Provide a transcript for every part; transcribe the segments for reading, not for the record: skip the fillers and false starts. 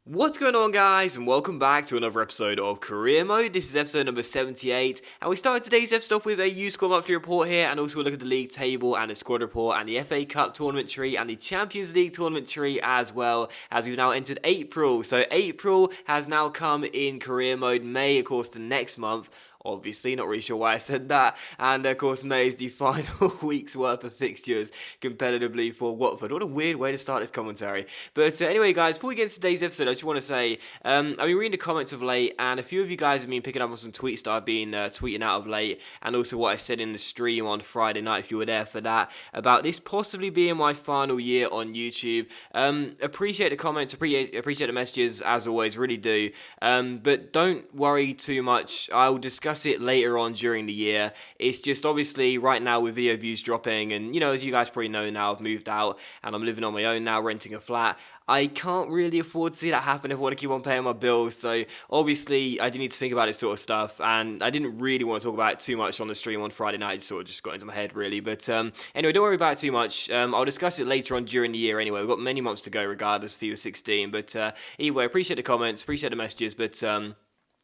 What's going on, guys, and welcome back to another episode of Career Mode. This is episode number 78, and we started today's episode off with a U Squad monthly report here, and also a look at the league table and the squad report, and the FA Cup tournament tree, and the Champions League tournament tree as well, as we've now entered April. So April has now come in Career Mode. May, of course, the next month. Obviously, not really sure why I said that. And of course, May is the final week's worth of fixtures competitively for Watford. What a weird way to start this commentary. But anyway, guys, before we get into today's episode, I just want to say I've been reading the comments of late, and a few of you guys have been picking up on some tweets that I've been tweeting out of late, and also what I said in the stream on Friday night, if you were there for that, about this possibly being my final year on YouTube. Appreciate the comments, appreciate the messages, as always, really do. But don't worry too much. I'll discuss it later on during the year. It's just obviously right now with video views dropping, and as you guys probably know now, I've moved out and I'm living on my own now, renting a flat. I can't really afford to see that happen if I want to keep on paying my bills. So obviously I do need to think about this sort of stuff, and I didn't really want to talk about it too much on the stream on Friday night. It sort of just got into my head really. But anyway, don't worry about it too much. I'll discuss it later on during the year anyway. We've got many months to go regardless, FIFA 16. But either way, I appreciate the comments, appreciate the messages, but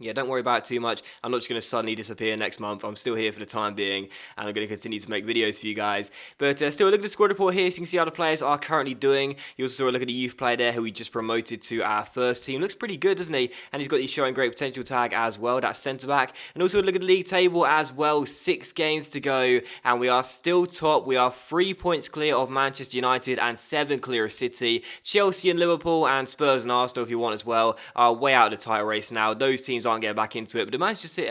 yeah, don't worry about it too much. I'm not just going to suddenly disappear next month. I'm still here for the time being, and I'm going to continue to make videos for you guys. But still, look at the squad report here, so you can see how the players are currently doing. You also saw a look at the youth player there, who we just promoted to our first team. Looks pretty good, doesn't he? And he's got the showing great potential tag as well. That's centre-back. And also look at the league table as well. 6 games to go, and we are still top. We are 3 points clear of Manchester United and 7 clear of City. Chelsea and Liverpool and Spurs and Arsenal, if you want as well, are way out of the title race now. Those teams aren't getting back into it, but the Manchester City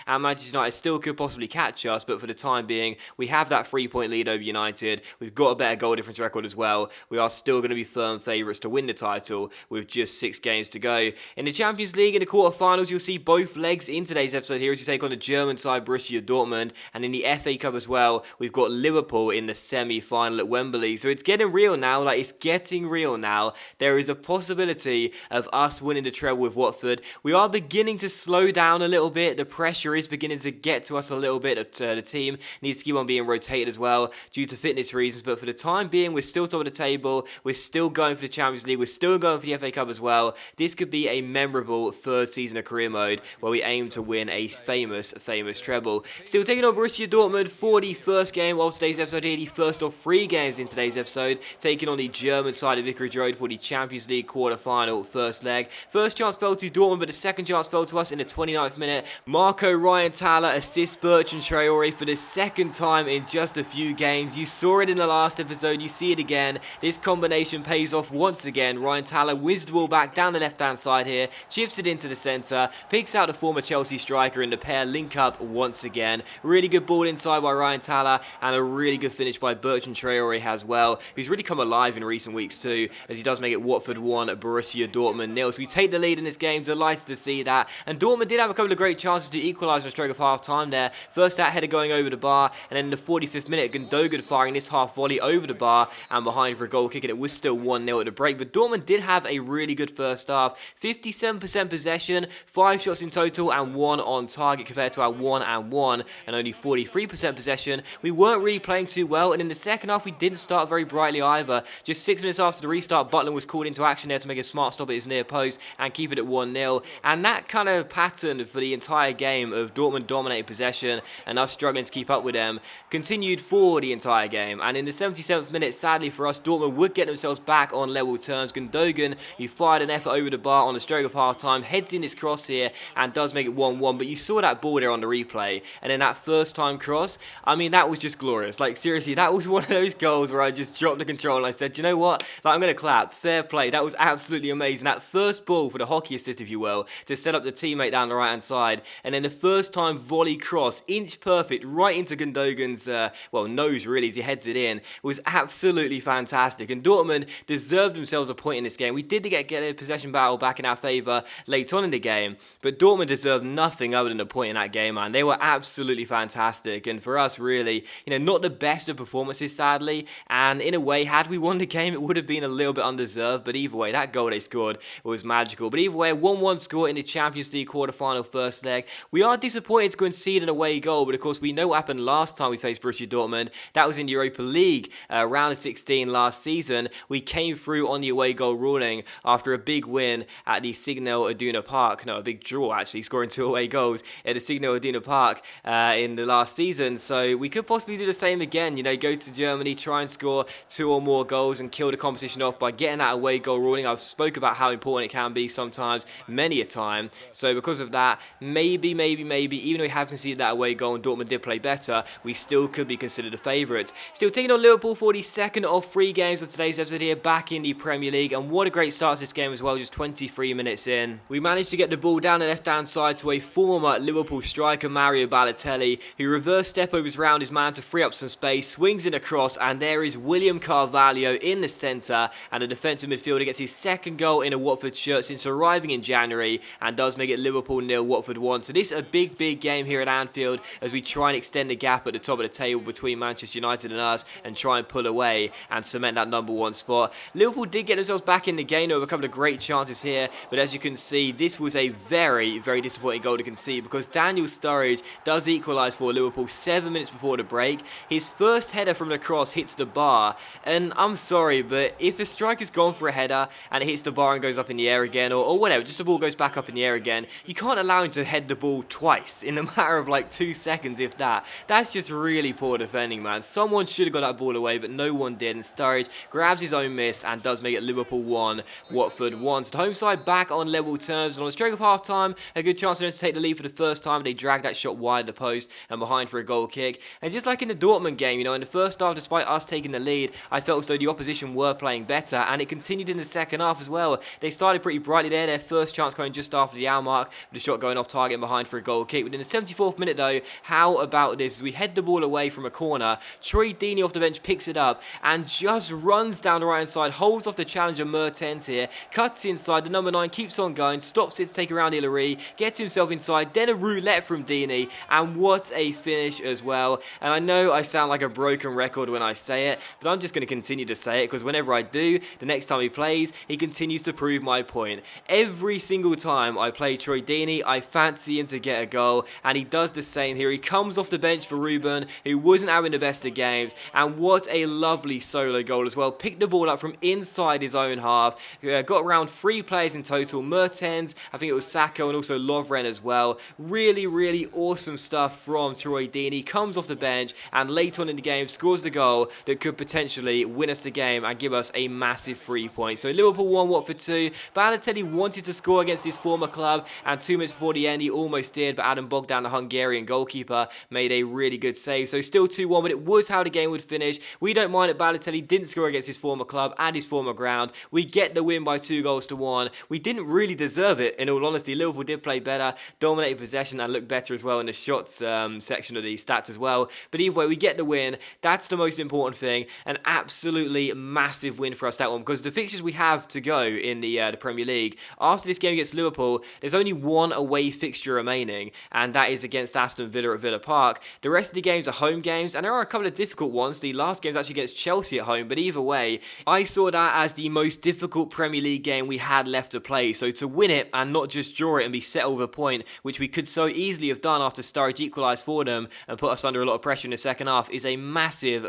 and Manchester United still could possibly catch us, but for the time being, we have that 3-point lead over United. We've got a better goal difference record as well. We are still going to be firm favourites to win the title with just 6 games to go. In the Champions League, in the quarterfinals, you'll see both legs in today's episode here as you take on the German side Borussia Dortmund, and in the FA Cup as well, we've got Liverpool in the semi-final at Wembley. So it's getting real now, it's getting real now. There is a possibility of us winning the treble with Watford. We are beginning to slow down a little bit. The pressure is beginning to get to us a little bit. The team needs to keep on being rotated as well due to fitness reasons, but for the time being, we're still top of the table. We're still going for the Champions League. We're still going for the FA Cup as well. This could be a memorable third season of career mode where we aim to win a famous treble. Still taking on Borussia Dortmund for the first game of today's episode here, the first of 3 games in today's episode, taking on the German side of Vicarage Road for the Champions League quarter-final first leg. First chance fell to Dortmund, but the second chance fell to us in the 29th minute. Marco Ryan Thaler assists Bertrand Traore for the second time in just a few games. You saw it in the last episode, you see it again. This combination pays off once again. Ryan Thaler whizzed the ball back down the left-hand side here, chips it into the centre, picks out the former Chelsea striker, and the pair link up once again. Really good ball inside by Ryan Thaler, and a really good finish by Bertrand Traore as well, who's really come alive in recent weeks too, as he does make it Watford 1, Borussia Dortmund 0. So we take the lead in this game, delighted to see that. And Dortmund did have a couple of great chances to equalise on the stroke of half-time there. First that header going over the bar, and then in the 45th minute, Gundogan firing this half volley over the bar and behind for a goal kick, and it was still 1-0 at the break. But Dortmund did have a really good first half. 57% possession, 5 shots in total and 1 on target compared to our 1 and 1 and only 43% possession. We weren't really playing too well, and in the second half we didn't start very brightly either. Just 6 minutes after the restart, Butland was called into action there to make a smart stop at his near post and keep it at 1-0. And that kind of pattern for the entire game of Dortmund dominating possession and us struggling to keep up with them continued for the entire game. And in the 77th minute, sadly for us, Dortmund would get themselves back on level terms. Gundogan, who fired an effort over the bar on the stroke of half-time, heads in this cross here and does make it 1-1. But you saw that ball there on the replay, and then that first time cross, I mean, that was just glorious. Seriously, that was one of those goals where I just dropped the control and I said, you know what, I'm going to clap. Fair play. That was absolutely amazing. That first ball for the hockey assist, if you will, to set up the teammate down the right-hand side, and then the first time volley cross, inch perfect, right into Gundogan's, nose really, as he heads it in, was absolutely fantastic. And Dortmund deserved themselves a point in this game. We did get a possession battle back in our favour late on in the game, but Dortmund deserved nothing other than a point in that game, man. They were absolutely fantastic, and for us, really, not the best of performances, sadly, and in a way, had we won the game, it would have been a little bit undeserved, but either way, that goal they scored was magical. But either way, a 1-1 score in the Champions League quarter-final first leg. We are disappointed to concede an away goal, but of course we know what happened last time we faced Borussia Dortmund. That was in the Europa League, round of 16 last season. We came through on the away goal ruling after a big win at the Signal Iduna Park. No, a big draw actually, scoring 2 away goals at the Signal Iduna Park in the last season. So we could possibly do the same again, you know, go to Germany, try and score 2 or more goals and kill the competition off by getting that away goal ruling. I've spoke about how important it can be sometimes, many a time. So because of that, maybe, even though we have conceded that away goal and Dortmund did play better, we still could be considered a favourite. Still taking on Liverpool for the second of 3 games of today's episode here, back in the Premier League. And what a great start to this game as well, just 23 minutes in. We managed to get the ball down the left-hand side to a former Liverpool striker, Mario Balotelli, who reverse step overs round his man to free up some space, swings it across, and there is William Carvalho in the centre, and the defensive midfielder gets his second goal in a Watford shirt since arriving in January, and does make it Liverpool 0, Watford 1. So this is a big game here at Anfield as we try and extend the gap at the top of the table between Manchester United and us, and try and pull away and cement that number 1 spot. Liverpool did get themselves back in the game with a couple of great chances here, but as you can see, this was a very disappointing goal to concede, because Daniel Sturridge does equalise for Liverpool 7 minutes before the break. His first header from the cross hits the bar, and I'm sorry, but if the striker's gone for a header and it hits the bar and goes up in the air again, or whatever, just the ball goes back up in the air again, you can't allow him to head the ball twice in a matter of like 2 seconds, if that. That's just really poor defending, man. Someone should have got that ball away, but no one did, and Sturridge grabs his own miss and does make it Liverpool 1, Watford 1. So the home side back on level terms, and on the stroke of half-time, a good chance for them to take the lead for the first time. They dragged that shot wide of the post and behind for a goal kick. And just like in the Dortmund game, you know, in the first half, despite us taking the lead, I felt as though the opposition were playing better, and it continued in the second half as well. They started pretty brightly there, their first chance coming just after the hour mark, with the shot going off target and behind for a goal kick. Within the 74th minute though, how about this? As we head the ball away from a corner, Troy Deeney off the bench picks it up and just runs down the right hand side, holds off the challenger Mertens here, cuts inside, the number 9 keeps on going, stops it to take around Hillary, gets himself inside, then a roulette from Deeney, and what a finish as well. And I know I sound like a broken record when I say it, but I'm just going to continue to say it, because whenever I do, the next time he plays, he continues to prove my point. Every single time I play Troy Deeney, I fancy him to get a goal, and he does the same here. He comes off the bench for Ruben, who wasn't having the best of games, and what a lovely solo goal as well. Picked the ball up from inside his own half, got around 3 players in total, Mertens, I think it was Sacco, and also Lovren as well. Really awesome stuff from Troy Deeney. Comes off the bench, and late on in the game scores the goal that could potentially win us the game and give us a massive 3 points. So Liverpool 1, Watford 2. Balotelli wanted to score against his former club, and 2 minutes before the end he almost did, but Adam Bogdan, the Hungarian goalkeeper, made a really good save. So still 2-1, but it was how the game would finish. We don't mind that Balotelli didn't score against his former club and his former ground. We get the win by 2-1. We didn't really deserve it, in all honesty. Liverpool did play better, dominated possession, and looked better as well in the shots section of the stats as well. But either way, we get the win. That's the most important thing. An absolutely massive win for us, that one, because the fixtures we have to go in the Premier League, after this game against Liverpool, there's only one away fixture remaining, and that is against Aston Villa at Villa Park. The rest of the games are home games, and there are a couple of difficult ones. The last game is actually against Chelsea at home, but either way, I saw that as the most difficult Premier League game we had left to play. So to win it and not just draw it and be settled with a point, which we could so easily have done after Sturridge equalised for them and put us under a lot of pressure in the second half, is a massive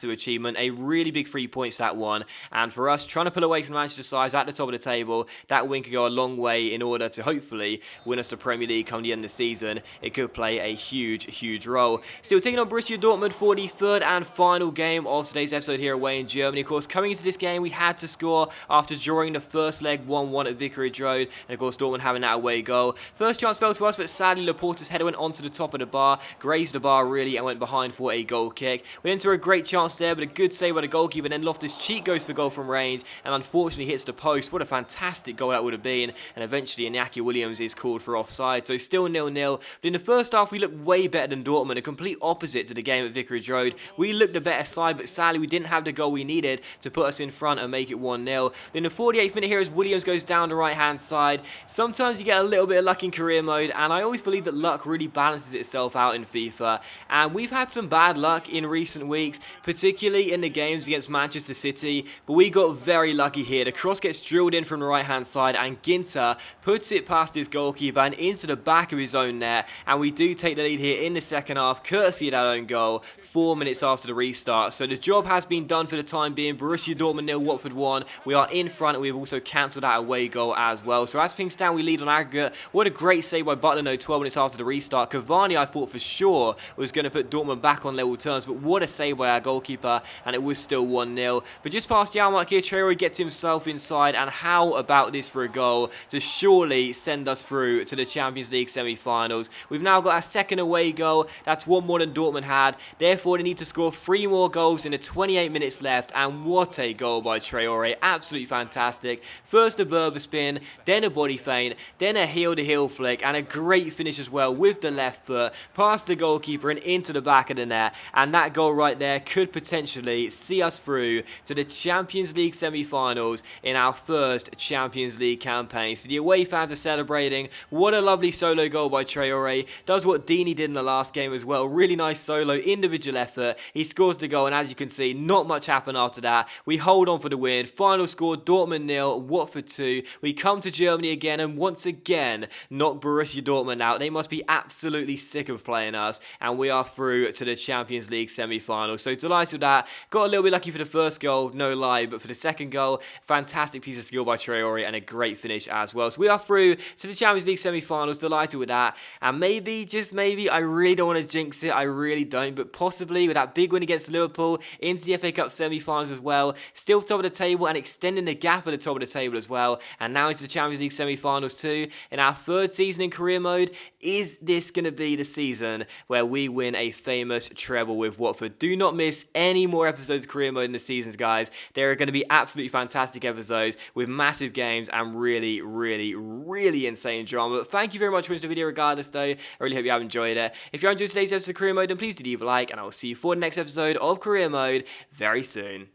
achievement. A really big 3 points, that one. And for us, trying to pull away from Manchester sides at the top of the table, that win could go a long way in order to hopefully win us the Premier League come the end of the season. It could play a huge role. Still taking on Borussia Dortmund for the third and final game of today's episode here away in Germany. Of course, coming into this game, we had to score after drawing the first leg 1-1 at Vicarage Road, and of course Dortmund having that away goal. First chance fell to us, but sadly Laporta's header went onto the top of the bar, grazed the bar really, and went behind for a goal kick. We enter a great chance there, but a good save by the goalkeeper. Then Loftus-Cheek goes for goal from range, and unfortunately hits the post. What a fantastic goal that would have been, and eventually Iñaki Williams is called for offside. So still 0-0, but in the first half we looked way better than Dortmund, a complete opposite to the game at Vicarage Road. We looked the better side, but sadly we didn't have the goal we needed to put us in front and make it 1-0. In the 48th minute here, as Williams goes down the right hand side, sometimes you get a little bit of luck in career mode, and I always believe that luck really balances itself out in FIFA, and we've had some bad luck in recent weeks, particularly in the games against Manchester City, but we got very lucky here. The cross gets drilled in from the right hand side, and Ginter puts puts it past his goalkeeper and into the back of his own net, and we do take the lead here in the second half, courtesy of that own goal, 4 minutes after the restart. So the job has been done for the time being. Borussia Dortmund 0, Watford 1. We are in front, and we've also cancelled that away goal as well. So as things stand, we lead on aggregate. What a great save by Butler, though, 12 minutes after the restart. Cavani, I thought for sure, was going to put Dortmund back on level terms, but what a save by our goalkeeper, and it was still 1-0. But just past the hour mark here, Traore gets himself inside, and how about this for a goal to surely send us through to the Champions League semi-finals. We've now got our second away goal. That's one more than Dortmund had. Therefore, they need to score 3 more goals in the 28 minutes left, and what a goal by Traore. Absolutely fantastic. First a Berber spin, then a body feint, then a heel-to-heel flick, and a great finish as well with the left foot, past the goalkeeper and into the back of the net. And that goal right there could potentially see us through to the Champions League semi-finals in our first Champions League campaign. So the away fans are celebrating. What a lovely solo goal by Traore. Does what Dini did in the last game as well. Really nice solo, individual effort. He scores the goal, and as you can see, not much happened after that. We hold on for the win. Final score, Dortmund 0, Watford 2. We come to Germany again, and once again, knock Borussia Dortmund out. They must be absolutely sick of playing us, and we are through to the Champions League semi-finals. So delighted with that. Got a little bit lucky for the first goal, no lie, but for the second goal, fantastic piece of skill by Traore and a great finish as well. So we are through to the Champions League semi-finals. Delighted with that, and maybe, just maybe, I really don't want to jinx it. I really don't, but possibly with that big win against Liverpool into the FA Cup semi-finals as well, still top of the table and extending the gap at the top of the table as well, and now into the Champions League semi-finals too. In our third season in career mode, is this going to be the season where we win a famous treble with Watford? Do not miss any more episodes of career mode in the seasons, guys. There are going to be absolutely fantastic episodes with massive games and really, really, really insane drama. But thank you very much for watching the video regardless though. I really hope you have enjoyed it. If you enjoyed today's episode of career mode, then please do leave a like, and I will see you for the next episode of career mode very soon.